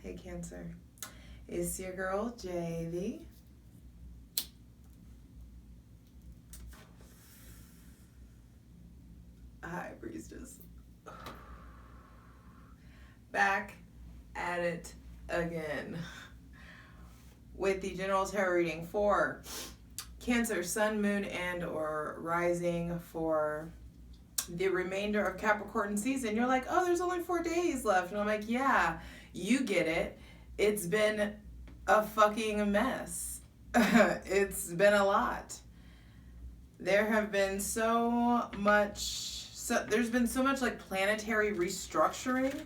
Hey Cancer, it's your girl JV. Hi Priestess. Back at it again with the general tarot reading for Cancer, Sun, Moon, and or Rising for the remainder of Capricorn season. You're like, oh, there's only 4 days left. And I'm like, yeah, you get it. It's been a fucking mess. It's been a lot. There have been there's been so much like planetary restructuring,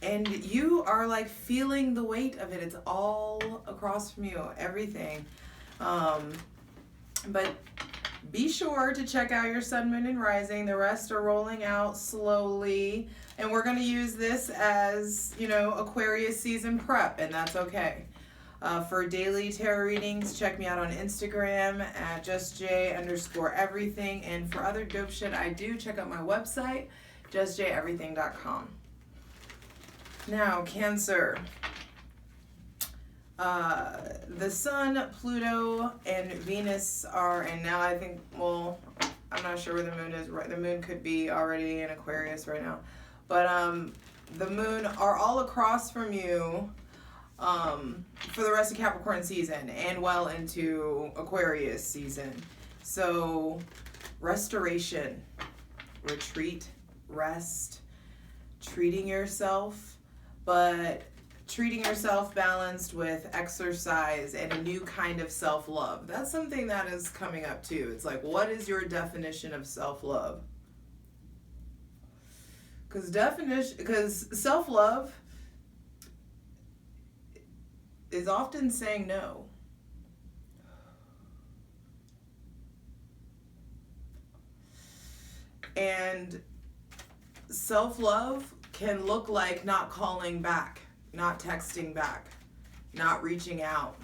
and you are like feeling the weight of it. It's all across from you, everything. But be sure to check out your Sun, Moon, and Rising. The rest are rolling out slowly. And we're going to use this as, Aquarius season prep, and that's okay. For daily tarot readings, check me out on Instagram at justj_everything. And for other dope shit I do, check out my website, justjeverything.com. Now, Cancer. The Sun, Pluto, and Venus are, and now I think, well, I'm not sure where the Moon is. The Moon could be already in Aquarius right now. But the Moon are all across from you for the rest of Capricorn season and well into Aquarius season. So, restoration, retreat, rest, treating yourself, but treating yourself balanced with exercise and a new kind of self-love. That's something that is coming up too. It's like, what is your definition of self-love? Because self-love is often saying no. And self-love can look like not calling back, not texting back, not reaching out.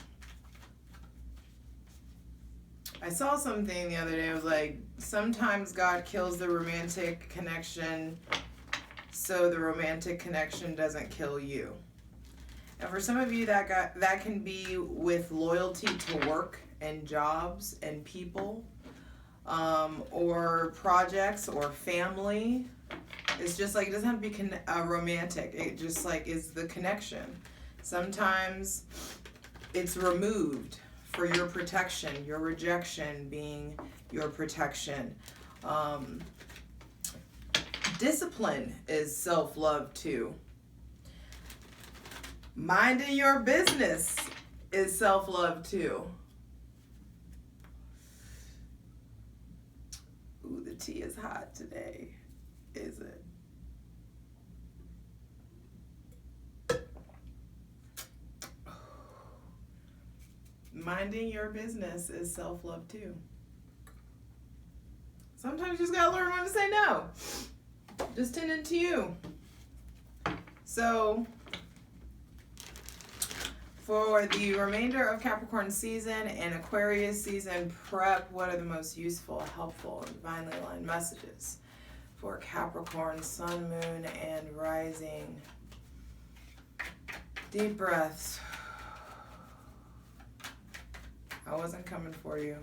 I saw something the other day. It was like, sometimes God kills the romantic connection so the romantic connection doesn't kill you. And for some of you, that can be with loyalty to work and jobs and people, or projects or family. It's just like, it doesn't have to be romantic. It just like is the connection. Sometimes it's removed for your protection, your rejection being your protection. Discipline is self-love too. Minding your business is self-love too. Ooh, the tea is hot today. Is it? Minding your business is self-love too. Sometimes you just gotta learn when to say no. Just tending to you. So, for the remainder of Capricorn season and Aquarius season prep, what are the most useful, helpful, and divinely aligned messages for Capricorn, Sun, Moon, and Rising? Deep breaths. I wasn't coming for you.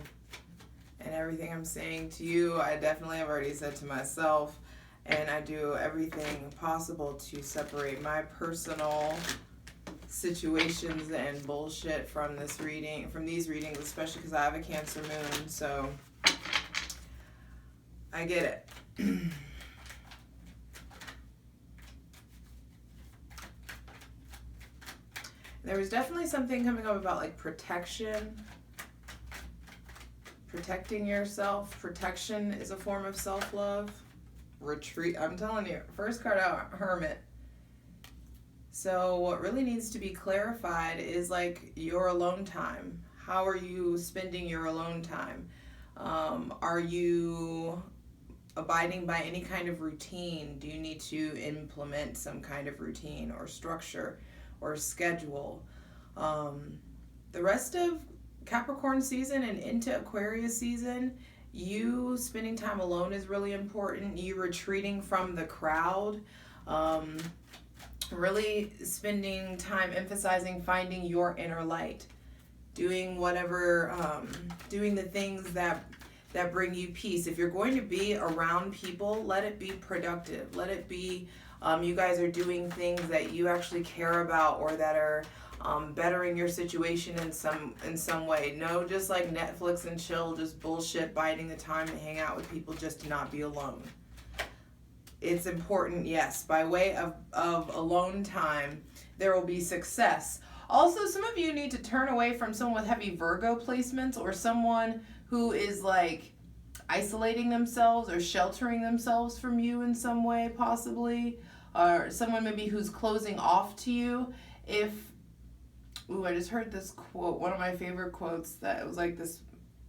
And everything I'm saying to you, I definitely have already said to myself. And I do everything possible to separate my personal situations and bullshit from these readings, especially because I have a Cancer moon, so I get it. There was definitely something coming up about like protection. Protecting yourself. Protection is a form of self-love. Retreat. I'm telling you, first card out, Hermit. So what really needs to be clarified is like your alone time. How are you spending your alone time? Are you abiding by any kind of routine? Do you need to implement some kind of routine or structure or schedule? The rest of Capricorn season and into Aquarius season, you spending time alone is really important. You retreating from the crowd. really spending time emphasizing finding your inner light, doing whatever, doing the things that bring you peace. If you're going to be around people, let it be productive. Let it be you guys are doing things that you actually care about, or that are bettering your situation in some way. No, just like Netflix and chill, just bullshit, biding the time to hang out with people just to not be alone. It's important, yes. By way of alone time, there will be success. Also, some of you need to turn away from someone with heavy Virgo placements, or someone who is like isolating themselves or sheltering themselves from you in some way, possibly. Or someone maybe who's closing off to you. I just heard this quote, one of my favorite quotes, that it was like this,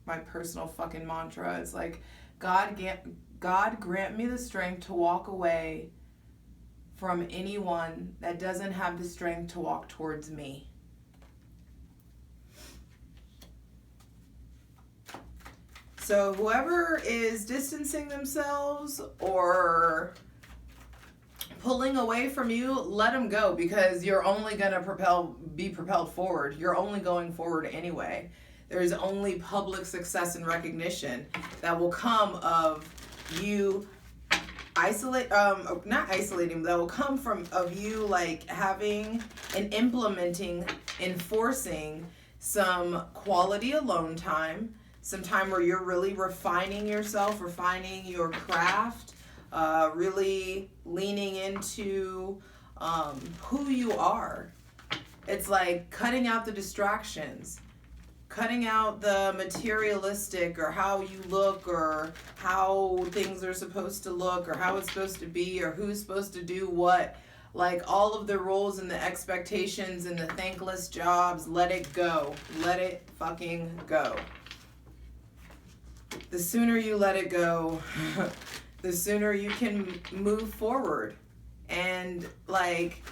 my personal fucking mantra. It's like, God grant me the strength to walk away from anyone that doesn't have the strength to walk towards me. So whoever is distancing themselves or pulling away from you, let them go, because you're only going to be propelled forward. You're only going forward anyway. There's only public success and recognition that will come of you not isolating, that will come of you like having and implementing, enforcing some quality alone time, some time where you're really refining yourself, refining your craft, really leaning into who you are. It's like cutting out the distractions, cutting out the materialistic, or how you look, or how things are supposed to look, or how it's supposed to be, or who's supposed to do what. Like all of the roles and the expectations and the thankless jobs, let it go. Let it fucking go. The sooner you let it go, the sooner you can move forward. And like,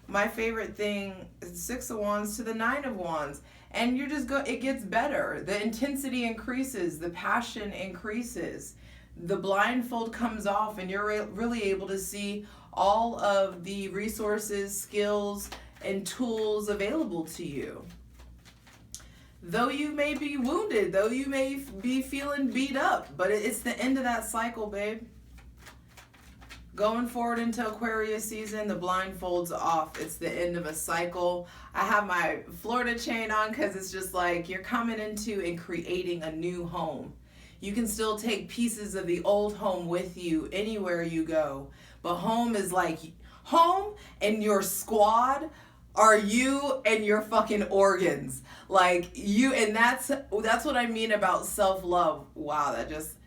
my favorite thing is the 6 of Wands to the 9 of Wands. And you're just it gets better. The intensity increases, the passion increases. The blindfold comes off, and you're really able to see all of the resources, skills, and tools available to you. Though you may be wounded, though you may be feeling beat up, but it's the end of that cycle, babe. Going forward into Aquarius season, the blindfold's off. It's the end of a cycle. I have my Florida chain on because it's just like you're coming into and creating a new home. You can still take pieces of the old home with you anywhere you go. But home is like, home and your squad are you and your fucking organs. Like you, and that's what I mean about self-love. Wow, that just,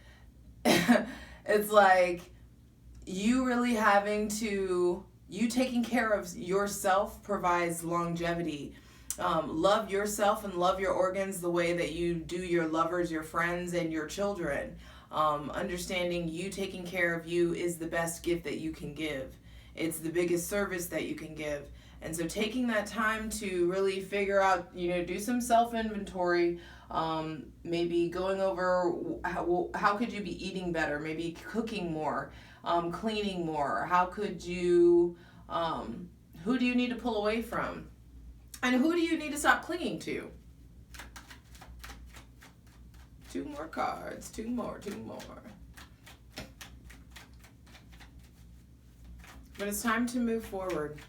it's like, you really you taking care of yourself provides longevity. Love yourself and love your organs the way that you do your lovers, your friends, and your children. Understanding you taking care of you is the best gift that you can give. It's the biggest service that you can give. And so taking that time to really figure out, do some self-inventory, maybe going over how could you be eating better, maybe cooking more, cleaning more. How could you, who do you need to pull away from? And who do you need to stop clinging to? 2 more cards, 2 more. But it's time to move forward.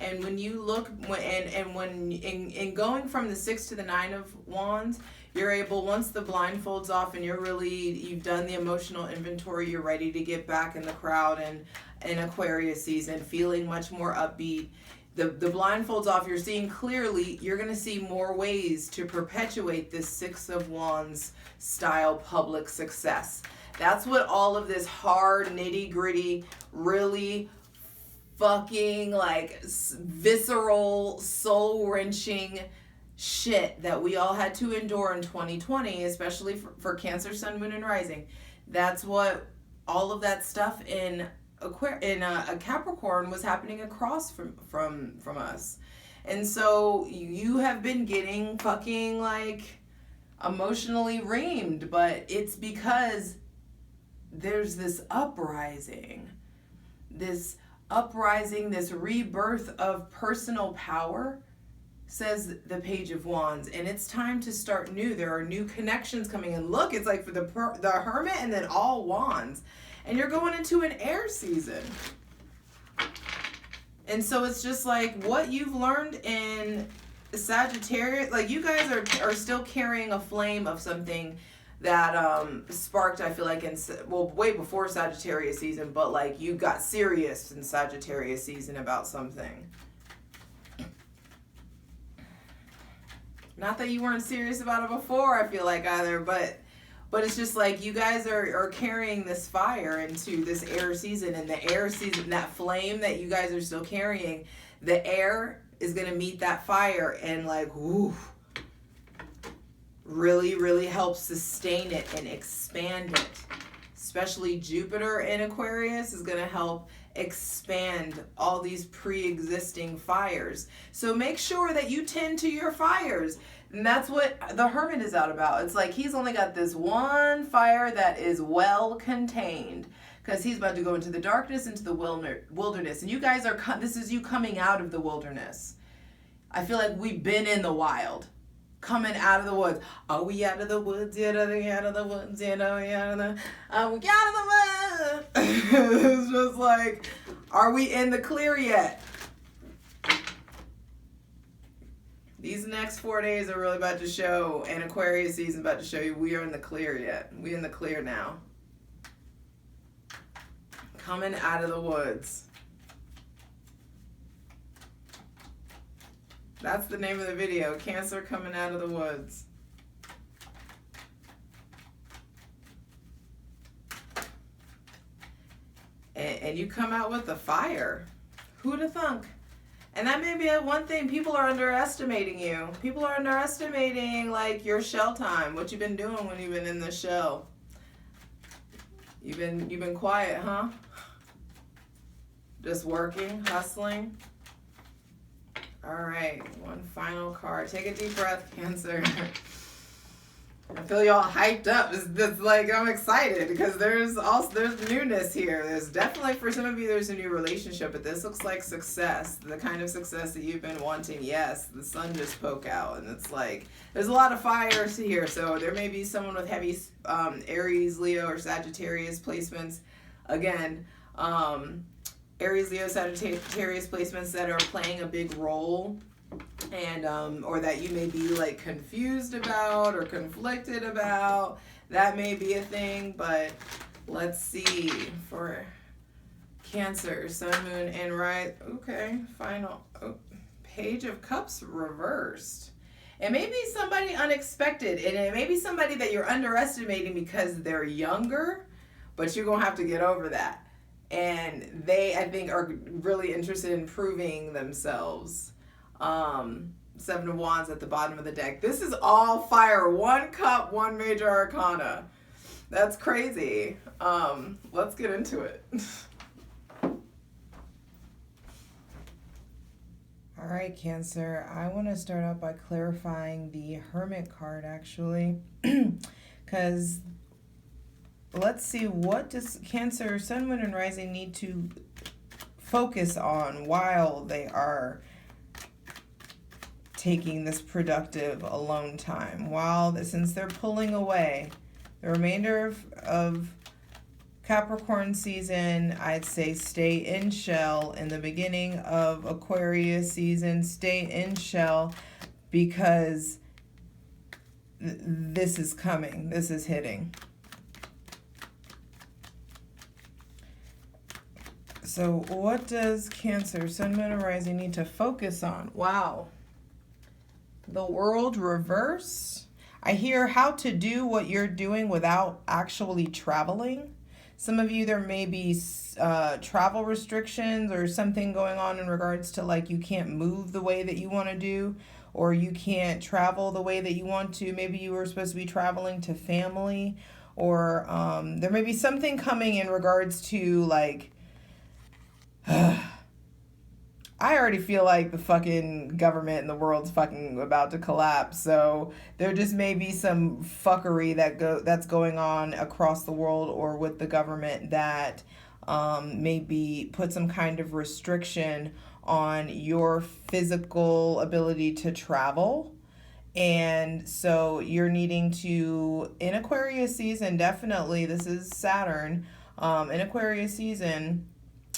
And when you look, in going from the 6 to the 9 of Wands, you're able, once the blindfold's off and you've done the emotional inventory, you're ready to get back in the crowd and in Aquarius season, feeling much more upbeat. The blindfold's off, you're seeing clearly, you're going to see more ways to perpetuate this 6 of Wands style public success. That's what all of this hard, nitty-gritty, really fucking like visceral, soul-wrenching shit that we all had to endure in 2020, especially for Cancer, Sun, Moon, and Rising. That's what all of that stuff in a Capricorn was happening across from us. And so you have been getting fucking like emotionally reamed, but it's because there's this uprising, this uprising, this rebirth of personal power, says the Page of Wands, and it's time to start new. There are new connections coming in. Look, it's like for the Hermit and then all Wands, and you're going into an air season. And so it's just like what you've learned in Sagittarius, like you guys are still carrying a flame of something that sparked, I feel like, way before Sagittarius season, but like you got serious in Sagittarius season about something. Not that you weren't serious about it before, I feel like, either, but it's just like you guys are carrying this fire into this air season, and the air season, that flame that you guys are still carrying, the air is going to meet that fire and like, whoo, really, really help sustain it and expand it. Especially Jupiter in Aquarius is going to help expand all these pre-existing fires. So make sure that you tend to your fires. And that's what the Hermit is out about. It's like he's only got this one fire that is well contained, because he's about to go into the darkness, into the wilderness. And you guys this is you coming out of the wilderness. I feel like we've been in the wild. Coming out of the woods. Are we out of the woods yet? Are we out of the woods yet? Are we out of the woods? It's just like, are we in the clear yet? These next 4 days are really about to show, and Aquarius season about to show you we are in the clear yet. We in the clear now. Coming out of the woods. That's the name of the video. Cancer coming out of the woods. And you come out with the fire. Who'd have thunk? And that may be one thing. People are underestimating you. People are underestimating like your shell time. What you've been doing when you've been in the shell. You've been quiet, huh? Just working, hustling. All right, one final card. Take a deep breath, Cancer. I feel y'all hyped up. It's like I'm excited because there's newness here. There's definitely, for some of you, there's a new relationship, but this looks like success, the kind of success that you've been wanting. Yes, the sun just spoke out, and it's like there's a lot of fires here. So there may be someone with heavy Aries, Leo, or Sagittarius placements. Again, Aries, Leo, Sagittarius placements that are playing a big role, and or that you may be like confused about or conflicted about. That may be a thing, but let's see for Cancer, Sun, Moon, and Rise. Okay, final. Page of Cups reversed. It may be somebody unexpected, and it may be somebody that you're underestimating because they're younger, but you're gonna have to get over that. And they, I think, are really interested in proving themselves. Seven of Wands at the bottom of the deck. This is all fire. One cup, one major arcana. That's crazy. Let's get into it. All right, Cancer. I want to start out by clarifying the Hermit card, actually. Because let's see, what does Cancer, Sun, Moon, and Rising need to focus on while they are taking this productive alone time? Since they're pulling away, the remainder of Capricorn season, I'd say stay in shell. In the beginning of Aquarius season, stay in shell, because this is coming. This is hitting. So what does Cancer, Sun, Moon, and Rising need to focus on? Wow. The World reverse. I hear how to do what you're doing without actually traveling. Some of you, there may be travel restrictions or something going on in regards to like you can't move the way that you want to do, or you can't travel the way that you want to. Maybe you were supposed to be traveling to family, or there may be something coming in regards to like I already feel like the fucking government and the world's fucking about to collapse. So there just may be some fuckery that's going on across the world or with the government that maybe put some kind of restriction on your physical ability to travel. And so you're needing to, in Aquarius season, definitely, this is Saturn, in Aquarius season,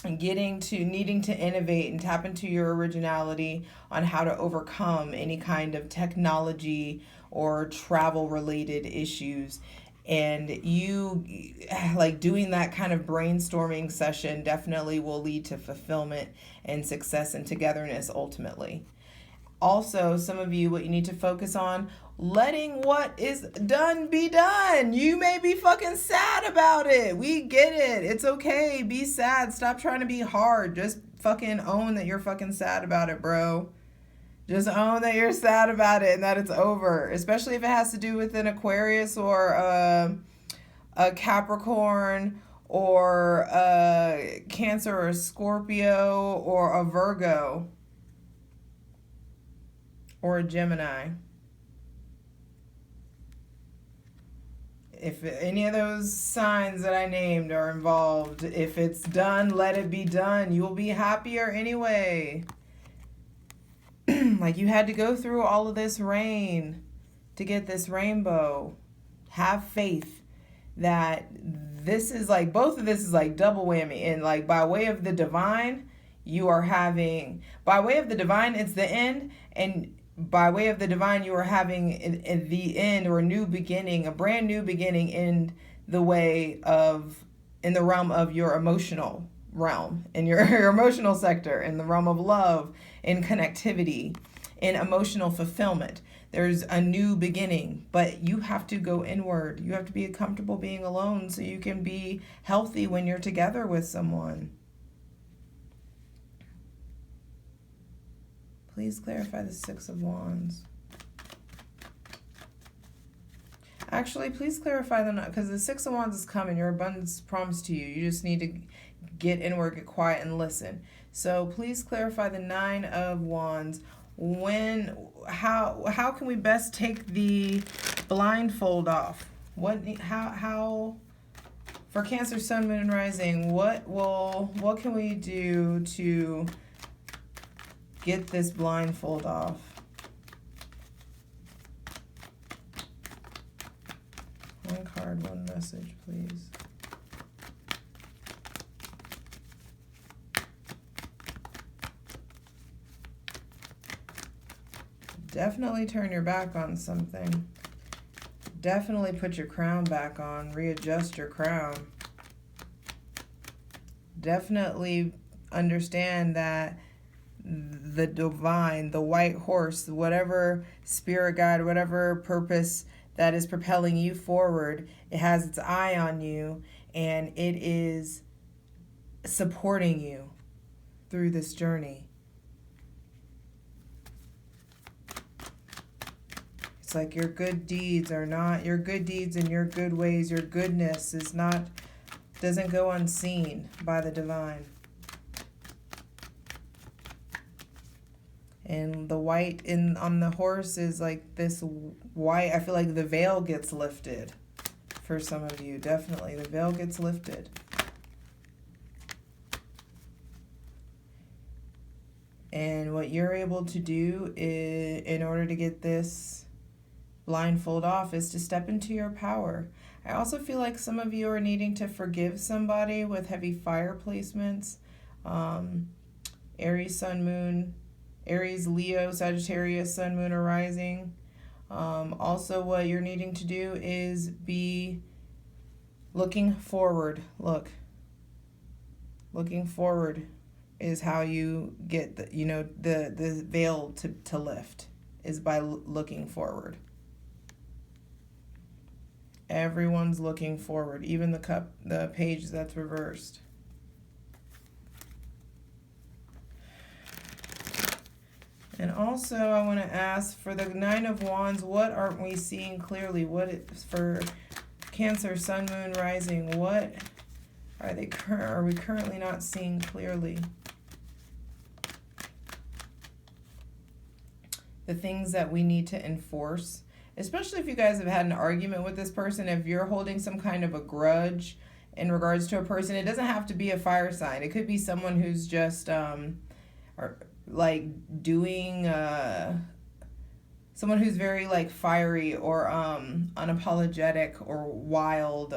needing to innovate and tap into your originality on how to overcome any kind of technology or travel related issues. And you, like, doing that kind of brainstorming session definitely will lead to fulfillment and success and togetherness ultimately. Also, some of you, what you need to focus on, letting what is done be done. You may be fucking sad about it. We get it. It's okay. Be sad. Stop trying to be hard. Just fucking own that you're fucking sad about it, bro. Just own that you're sad about it and that it's over. Especially if it has to do with an Aquarius or a Capricorn or a Cancer or a Scorpio or a Virgo. Or a Gemini. If any of those signs that I named are involved, if it's done, let it be done. You will be happier anyway. Like, you had to go through all of this rain to get this rainbow. Have faith that this is like, both of this is like double whammy. And like, by way of the divine, you are having, by way of the divine, it's the end. And by way of the divine, you are having in the end, or a new beginning, a brand new beginning in the way of, in the realm of your emotional realm, in your emotional sector, in the realm of love, in connectivity, in emotional fulfillment. There's a new beginning, but you have to go inward. You have to be comfortable being alone so you can be healthy when you're together with someone. Please clarify the Six of Wands. Actually, please clarify them, because the Six of Wands is coming. Your abundance promised to you. You just need to get inward, get quiet, and listen. So please clarify the Nine of Wands. How can we best take the blindfold off? How for Cancer, Sun, Moon, and Rising? What can we do to get this blindfold off? One card, one message, please. Definitely turn your back on something. Definitely put your crown back on. Readjust your crown. Definitely understand that the divine, the white horse, whatever spirit guide, whatever purpose that is propelling you forward, it has its eye on you and it is supporting you through this journey. It's like your good deeds are not, your good deeds and your good ways, your goodness is not, doesn't go unseen by the divine. And the white on the horse is like this white, I feel like the veil gets lifted for some of you. Definitely, the veil gets lifted. And what you're able to do is, in order to get this blindfold off, is to step into your power. I also feel like some of you are needing to forgive somebody with heavy fire placements. Aries, Sun, Moon, Aries, Leo, Sagittarius, Sun, Moon, or Rising. Also, what you're needing to do is be looking forward. Looking forward is how you get the veil to lift, is by looking forward. Everyone's looking forward, even the page that's reversed. And also, I want to ask, for the Nine of Wands, what aren't we seeing clearly? For Cancer, Sun, Moon, Rising, what are we currently not seeing clearly? The things that we need to enforce, especially if you guys have had an argument with this person, if you're holding some kind of a grudge in regards to a person. It doesn't have to be a fire sign. It could be someone who's just or like doing someone who's very like fiery or unapologetic or wild,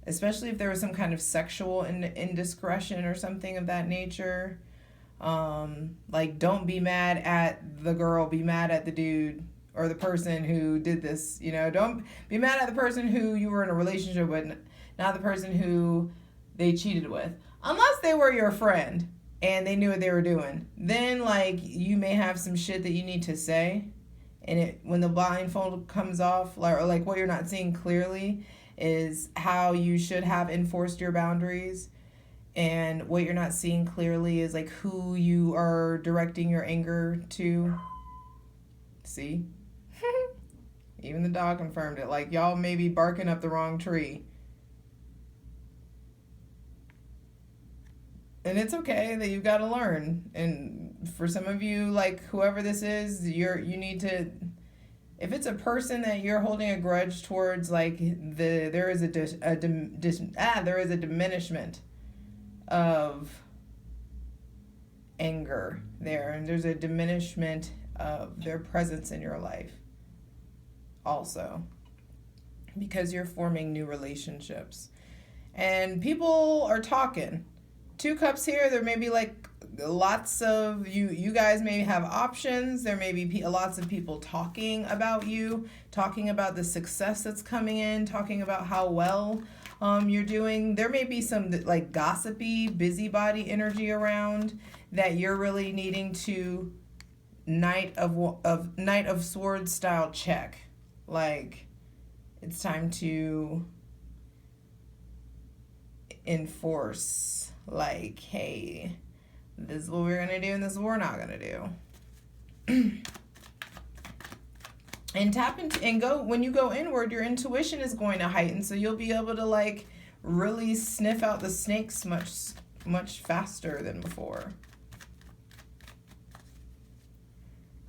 especially if there was some kind of sexual indiscretion or something of that nature. Like, don't be mad at the girl, be mad at the dude or the person who did this. You know, don't be mad at the person who you were in a relationship with, not the person who they cheated with, unless they were your friend and they knew what they were doing. Then, like, you may have some shit that you need to say, and when the blindfold comes off, or like what you're not seeing clearly is how you should have enforced your boundaries, and what you're not seeing clearly is like who you are directing your anger to. See? Even the dog confirmed it. Like, y'all may be barking up the wrong tree. And it's okay that you've got to learn. And for some of you, like, whoever this is, you need to, if it's a person that you're holding a grudge towards, like, there is a diminishment of anger there, and there's a diminishment of their presence in your life also, because you're forming new relationships and people are talking. 2 cups here, there may be like lots of you guys may have options. There may be lots of people talking about you, talking about the success that's coming in, talking about how well you're doing. There may be some like gossipy, busybody energy around that you're really needing to Knight of Swords style check. Like, it's time to enforce, like, hey, this is what we're gonna do and this is what we're not gonna do. And tap into and go, when you go inward, your intuition is going to heighten, so you'll be able to like really sniff out the snakes much faster than before.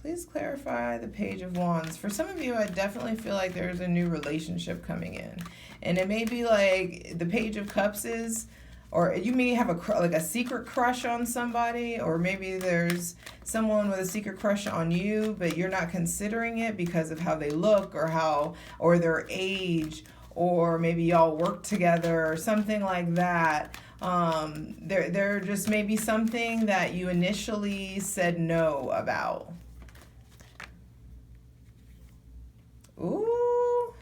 Please clarify the Page of Wands. For some of you, I definitely feel like there's a new relationship coming in. And it may be like the Page of Cups is, or you may have a secret crush on somebody, or maybe there's someone with a secret crush on you, but you're not considering it because of how they look or their age, or maybe y'all work together or something like that. There just may be something that you initially said no about. Ooh.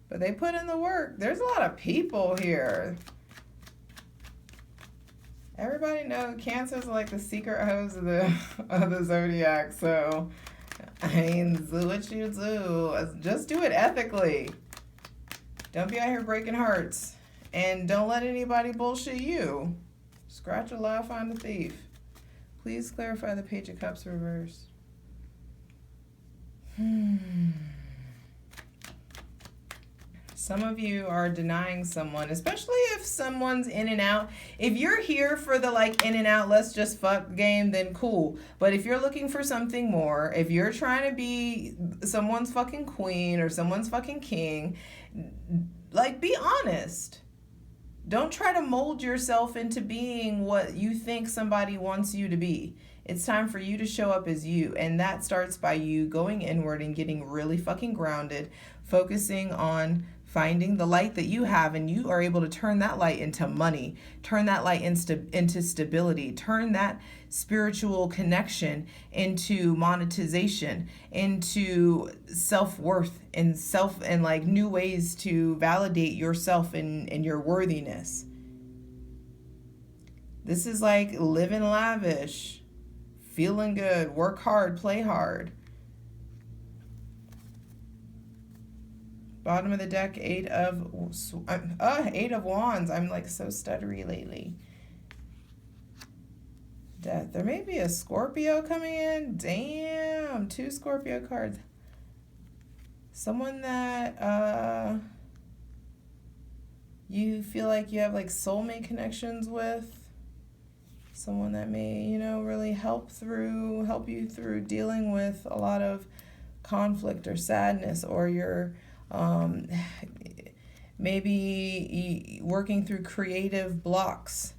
But they put in the work. There's a lot of people here. Everybody knows Cancer's like the secret hoes of the zodiac. So, I mean, do what you do. Just do it ethically. Don't be out here breaking hearts. And don't let anybody bullshit you. Scratch a lie, find a thief. Please clarify the Page of Cups reverse. Some of you are denying someone, especially if someone's in and out. If you're here for the like in and out, let's just fuck game, then cool. But if you're looking for something more, if you're trying to be someone's fucking queen or someone's fucking king, like, be honest. Don't try to mold yourself into being what you think somebody wants you to be. It's time for you to show up as you. And that starts by you going inward and getting really fucking grounded, focusing on finding the light that you have, and you are able to turn that light into money, turn that light into stability, turn that spiritual connection into monetization, into self-worth and like new ways to validate yourself and your worthiness. This is like living lavish, feeling good, work hard, play hard. Bottom of the deck, Eight of Wands. I'm like so stuttery lately. Death. There may be a Scorpio coming in. Damn, 2 Scorpio cards. Someone that you feel like you have like soulmate connections with. Someone that may, really help you through dealing with a lot of conflict or sadness, or your maybe working through creative blocks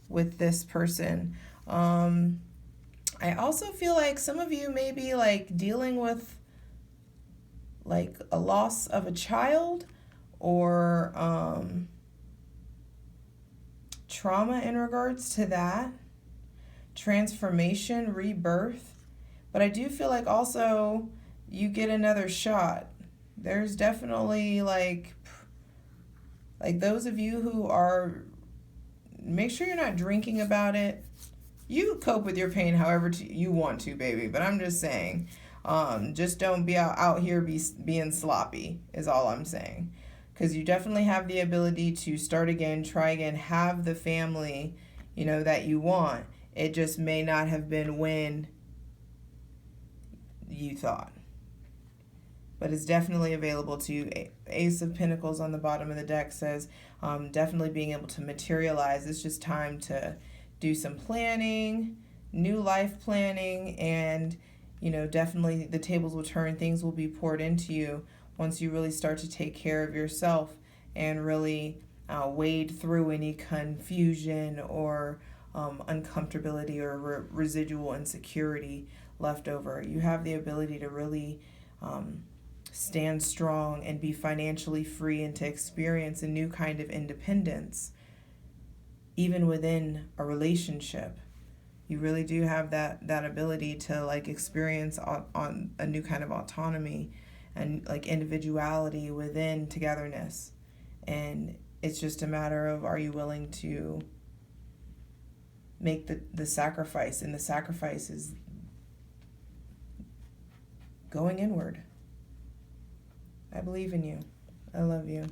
with this person. I also feel like some of you may be like dealing with like a loss of a child or trauma in regards to that, transformation, rebirth. But I do feel like also you get another shot. There's definitely like those of you who are, make sure you're not drinking about it. You cope with your pain however you want to, baby. But I'm just saying, just don't be out here being sloppy is all I'm saying. Because you definitely have the ability to start again, try again, have the family, that you want. It just may not have been when you thought. But it's definitely available to you. Ace of Pentacles on the bottom of the deck says definitely being able to materialize. It's just time to do some planning, new life planning, and definitely the tables will turn. Things will be poured into you once you really start to take care of yourself and really wade through any confusion or uncomfortability or residual insecurity left over. You have the ability to really stand strong and be financially free and to experience a new kind of independence, even within a relationship. You really do have that ability to like experience on a new kind of autonomy and like individuality within togetherness. And it's just a matter of, are you willing to make the sacrifice? And the sacrifice is going inward. I believe in you. I love you.